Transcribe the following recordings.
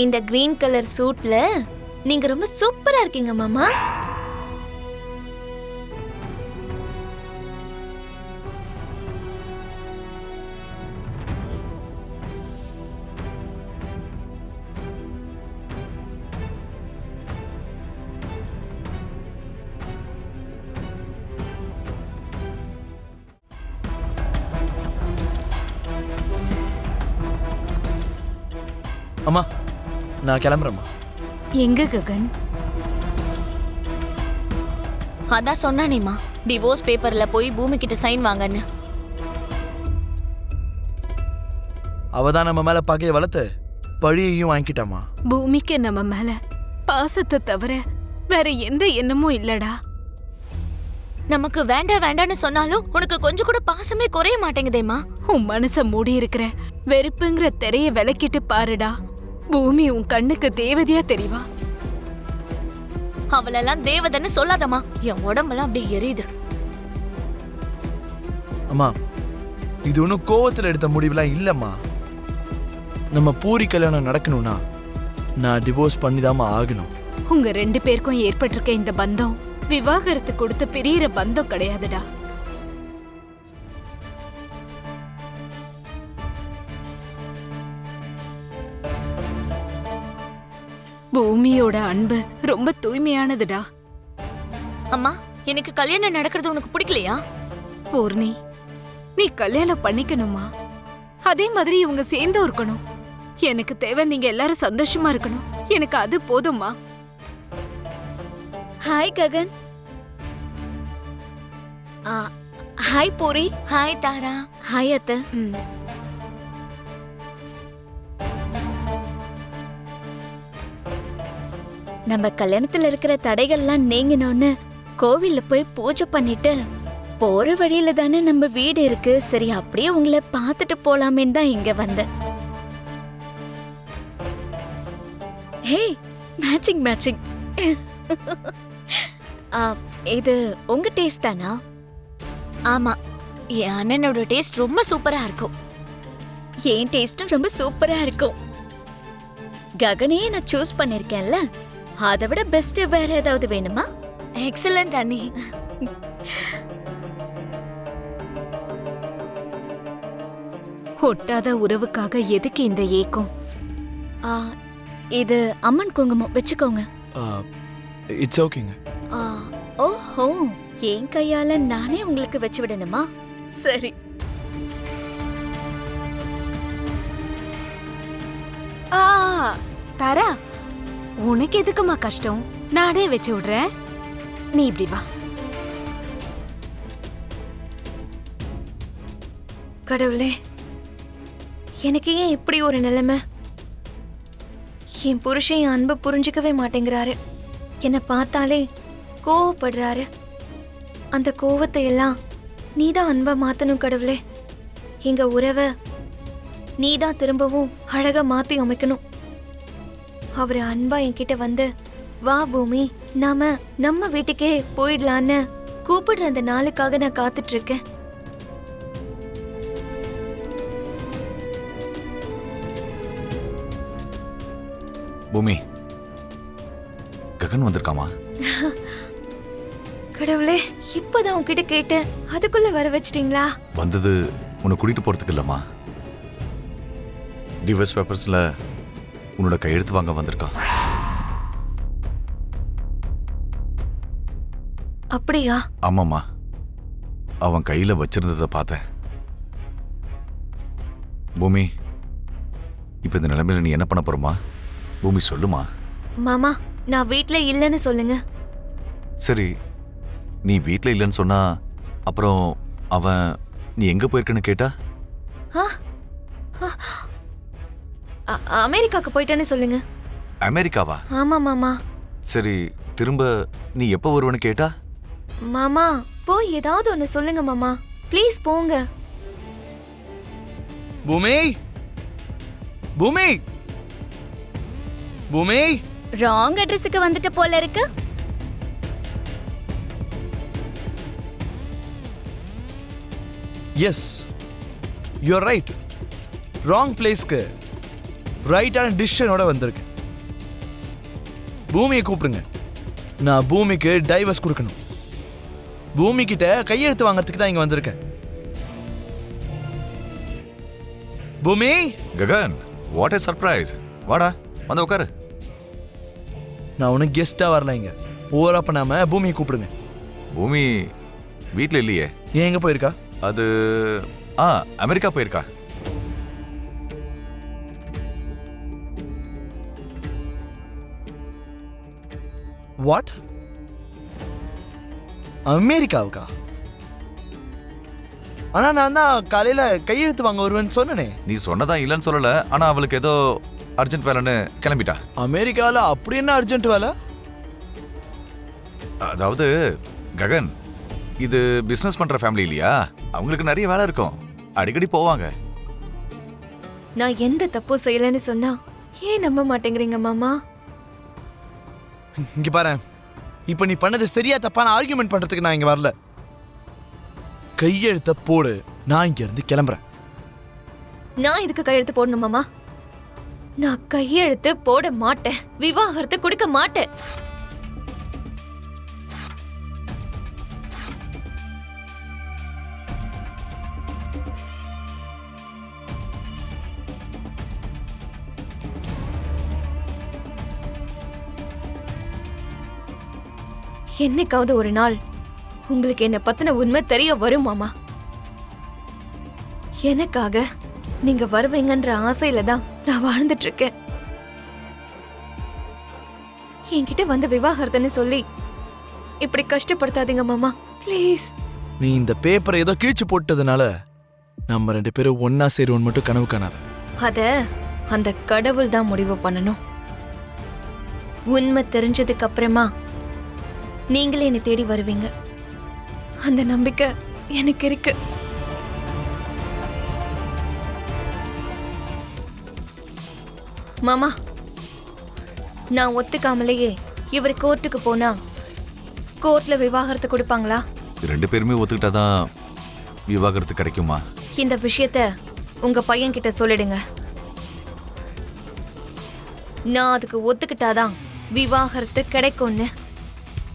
இந்த green colour சூட்ல நீங்க ரொம்ப சூப்பரா இருக்கீங்க மாமா. அம்மா நான் கிளம்புறேம்மா. எங்க ககன்? அதான் சொன்னானேம்மா, டிவோர்ஸ் பேப்பர்ல போய் பூமி கிட்ட சைன் வாங்கன்னு. அவதான் நம்ம மேல பகையை வளர்த்து பழியையும் வாங்கிட்டாமா. பூமிக்கு நம்ம மேல பாசத்தை தவிர வேற எந்த எண்ணமும் இல்லடா. நமக்கு வேண்டாம் வேண்டான்னு சொன்னாலும் உனக்கு கொஞ்சம் கூட பாசமே குறைய மாட்டேங்குதேம்மா. உன் மனச மூடி இருக்கிற வெறுப்புங்கிற திரைய விலக்கிட்டு பாருடா. பூமி உன் கண்ணுக்கு தேவதையா தெரிவா. அவளெல்லாம் தேவதைன்னு சொல்லாதம்மா, என் உடம்பெல்லாம் அப்படியே எரியுது. அம்மா இது ஒன்றும் கோவத்தில் எடுத்த முடிவுலாம் இல்லைம்மா. நம்ம பூரி கல்யாணம் நடக்கணும்னா நான் டிவோர்ஸ் பண்ணிதாம்மா ஆகணும். உங்க 2 பேருக்கும் ஏற்பட்டிருக்க இந்த பந்தம் விவாகரத்து கொடுத்து பிரியிற பந்தம் கிடையாதுடா. பூமியோட அன்பு ரொம்ப தூய்மையானதுடா. அம்மா, எனக்கு கல்யாணம் நடக்கிறது உனக்கு பிடிக்கலையா? பூர்ணி, நீ கல்யாணம் பண்ணிக்கணுமா? அதே மாதிரி இவங்க சேர்ந்தும் இருக்கணும். எனக்கு தேவை நீங்க எல்லாரும் சந்தோஷமா இருக்கணும். எனக்கு அது போதும்மா. Hi Gagan. Hi Puri. Hi Tara. Hi அத்தை. நம்ம கல்யாணத்துல இருக்கிற தடைகள்லாம் நீங்கணும்னு கோவில்ல போய் பூஜை பண்ணிட்டு போற வழியில தானே நம்ம வீடு இருக்கு, சரி அப்படியே உங்களை பார்த்துட்டு போலாமேன்னு தான் இங்க வந்தேன். ஹே, மேட்சிங் மேட்சிங். இது உங்க டேஸ்ட் தானா? ஆமா, என் அண்ணனோட டேஸ்ட் ரொம்ப சூப்பரா இருக்கும். என் டேஸ்டும் ரொம்ப சூப்பரா இருக்கும். ககனையே நான் சூஸ் பண்ணிருக்கேன்ல, அதை விட பெஸ்ட் வேற ஏதாவது வேணுமா? எக்ஸலண்ட் அண்ணி. ஒட்டாத உறவுக்காக எதுக்கு இந்த ஏக்கம்? இது அம்மன் குங்குமம் வச்சுக்கோங்க. இட்ஸ் ஓகேங்க. ஓஹோ, என் கையால நானே உங்களுக்கு வச்சு விடணுமா? சரி. தாரா, உனக்கு எதுக்குமா கஷ்டம்? நானே வச்சு விடுறேன். நீ இப்படி வா. கடவுளே, எனக்கு ஏன் இப்படி ஒரு நிலைமை? என் புருஷன் என் அன்பை புரிஞ்சுக்கவே மாட்டேங்கிறாரு. என்னை பார்த்தாலே கோவப்படுறாரு. அந்த கோவத்தை எல்லாம் நீதான் அன்பை மாத்தணும் கடவுளே. எங்க உறவை நீதான் திரும்பவும் அழகா மாத்தி அமைக்கணும். அவரு அன்பா என்கிட்ட வந்து, வா பூமி, நாம நம்ம வீட்டுக்கே போயிடலான்னு கூப்பிடுற அந்த நாளுக்காக நான் காத்துட்டு இருக்கேன். பூமி, ககன் வந்திருக்காமா? கடவுளே, இப்பதான் உன்கிட்ட கேட்டேன், அதுக்குள்ள வர வச்சிட்டீங்களா? வந்தது உன்னை கூட்டிட்டு போறதுக்கு இல்லம்மா, டிவோர்ஸ் பேப்பர்ஸ்ல உன்னோட கையெழுத்து வாங்க வந்திருக்கான். அப்படியா? ஆமாம்மா, அவன் கையில வச்சிருந்ததை பார்த்தேன். பூமி, இப்ப இந்த நிலைமையில நீ என்ன பண்ண போறமா? பூமி சொல்லுமா. மாமா, நான் வீட்ல இல்லைன்னு சொல்லுங்க. சரி, நீ வீட்ல இல்லைன்னு சொன்னா அப்புறம் அவன் நீ எங்க போயிருக்கன்னு கேட்டா? அமெரிக்காக்கு போயிட்டேன்னு சொல்லுங்க. அமெரிக்காவா? ஆமா மாமா. சரி, திரும்ப நீ எப்போ வருவன்னு கேட்டா? மாமா, போய் ஏதாவது ஒன்னு சொல்லுங்க மாமா, ப்ளீஸ் போங்க. பூமி, பூமி, பூமி. ராங் அட்ரஸுக்கு வந்துட்டு போல இருக்கு. Yes, you are right. Wrong பிளேஸ்க்கு ரைட்டான டிசிஷனோட வந்திருக்கேன். பூமியை கூப்பிடுங்க. நான் பூமிக்கு டைவர்ஸ் கொடுக்கணும். பூமி கிட்ட கையெழுத்து வாங்கறதுக்கு தான் இங்க வந்திருக்கேன். பூமி, ககன், வாட் இஸ் சர்ப்ரைஸ். வாடா, வந்து உட்காரு. நான் உனக்கு கெஸ்டா வரல இங்க. ஓவரா பண்ணாம பூமியை கூப்பிடுங்க. பூமி வீட்ல இல்லையே. ஏன் எங்க போயிருக்கா? அது அமெரிக்கா போயிருக்கா. வாட்? அமெரிக்காவுக்கா? ஆனா நான் தான் காலையில கையெழுத்து வாங்க வருவேன்னு சொன்னனே. நீ சொன்னதான் இல்லைன்னு சொல்லல, ஆனா அவளுக்கு ஏதோ அர்ஜென்ட் வேலைன்னு கிளம்பிட்டா. அமெரிக்கால அப்படி என்ன அர்ஜென்ட் வேலை? அதாவது ககன், இது பிசினஸ் பண்ற ஃபேமிலி இல்லையா, அவங்களுக்கு நிறைய வேலை இருக்கும், அடிக்கடி போவாங்க. நான் எந்த தப்பும் செய்யலைன்னு சொன்னா ஏன் நம்ப மாட்டேங்கிறீங்க மாமா? இங்க பாரு, இப்ப நீ பண்ணது சரியா தப்பான ஆர்கியூமெண்ட் பண்றதுக்கு நான் இங்க வரல. கையெழுத்த போடு, நான் இங்க இருந்து கிளம்புறேன். நான் இதுக்கு கையெழுத்து போடணும் மாமா? நான் கையெழுத்து போட மாட்டேன். விவாகரத்து கொடுக்க மாட்டேன். என்னைக்காவது ஒரு நாள் உங்களுக்கு என்ன பத்தின உண்மை தெரிய வரும் மாமா. எனக்காக நீங்க வருவீங்கன்ற ஆசையில தான் நான் வாழ்ந்துட்டு இருக்கேன். என்கிட்ட வந்த விவாகரத்துன்னு சொல்லி இப்படி கஷ்டப்படுத்தாதீங்க மாமா, ப்ளீஸ். நீ இந்த பேப்பரை ஏதோ கிழிச்சு போட்டதுனால நம்ம 2 பேரும் ஒன்னா சேருவோம் மட்டும் கனவு காணாத. அத அந்த கடவுள் தான் முடிவு பண்ணணும். உண்மை தெரிஞ்சதுக்கு அப்புறமா நீங்களே என்னை தேடி வருவீங்க. அந்த நம்பிக்கை எனக்கு இருக்கு. மாமா, நான் ஒத்துக்காமலேயே இவர் கோர்ட்டுக்கு போனா கோர்ட்ல விவாகரத்து கொடுப்பாங்களா? 2 பேருமே ஒத்துக்கிட்டாதான் விவாகரத்து கிடைக்குமா? இந்த விஷயத்த உங்க பையன் கிட்ட சொல்லிடுங்க. நான் அதுக்கு ஒத்துக்கிட்டாதான் விவாகரத்து கிடைக்கும்னு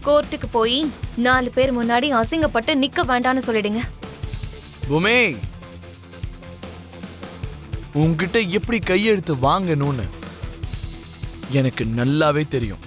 கோர்ட்டுக்கு போய் 4 பேர் முன்னாடி அசிங்கப்பட்டு நிக்க வேண்டான்னு சொல்லிடுங்க. பூமி, உன்கிட்ட எப்படி கையெழுத்து வாங்கணும்னு எனக்கு நல்லாவே தெரியும்.